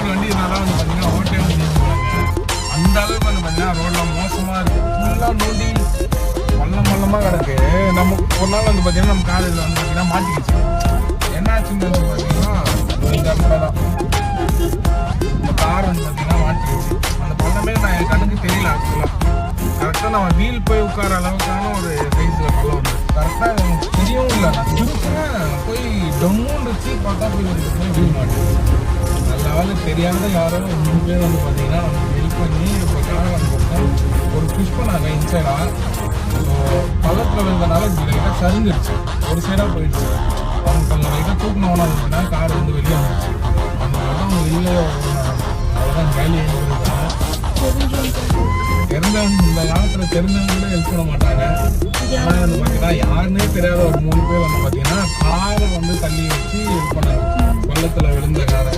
ஒரு வண்டி இதனால வந்து பார்த்தீங்கன்னா ஓட்டே வந்து அந்த அளவுக்கு வந்து பார்த்தீங்கன்னா ரோடெலாம் மோசமாக இருக்குது. ஃபுல்லாக நோண்டி பள்ளமாக கிடக்கு. நம்ம ஒரு நாள் வந்து பார்த்தீங்கன்னா நம்ம காலேஜில் வந்து பார்த்தீங்கன்னா மாட்டிக்கிச்சு. என்னாச்சுன்னு வந்து பார்த்தீங்கன்னா இந்த இடத்துல தான் இந்த கார் வந்து பார்த்தீங்கன்னா மாட்டிக்கிச்சு. அந்த பள்ளமே நான் என் கண்ணுக்கு தெரியல. ஆக்சுவலாக கரெக்டாக நம்ம வீல் போய் உட்கார அளவுக்கான ஒரு சைஸில் பள்ளம் வந்து கரெக்டாக எனக்கு தெரியவும் இல்லை. நான் திருப்பேன் போய் டம்முன்னு வச்சு பார்த்தா போய் வீல் மாட்டேங்குது. நல்ல வேலை தெரியாத யாரோ 3 பேர் வந்து பார்த்தீங்கன்னா ஹெல்ப் பண்ணி இப்போ காரை வந்து ஒரு புஷ் பண்ணாங்க இன்சைடாக. ஸோ பள்ளத்தில் விழுந்தனால லைட்டாக சரிஞ்சிருச்சு, ஒரு சைடாக போயிடுச்சு. அவங்க கொஞ்சம் லைட்டாக தூக்கணும்னா அப்படின்னா கார் வந்து வெளியே வந்துச்சு. அந்த மாதிரி அவங்க வெளியே அவ்வளோதான் வேலி எழுதிருக்காங்க. தெரிஞ்சவங்க இந்த காலத்தில் தெரிஞ்சவங்க கூட ஹெல்ப் பண்ண மாட்டாங்க. ஆனால் வந்து பார்த்தீங்கன்னா யாருன்னே தெரியாத ஒரு 3 பேர் வந்து பார்த்தீங்கன்னா காரை வந்து தள்ளி வச்சு ஹெல்ப் பண்ணாங்க பள்ளத்தில் விழுந்த காரை.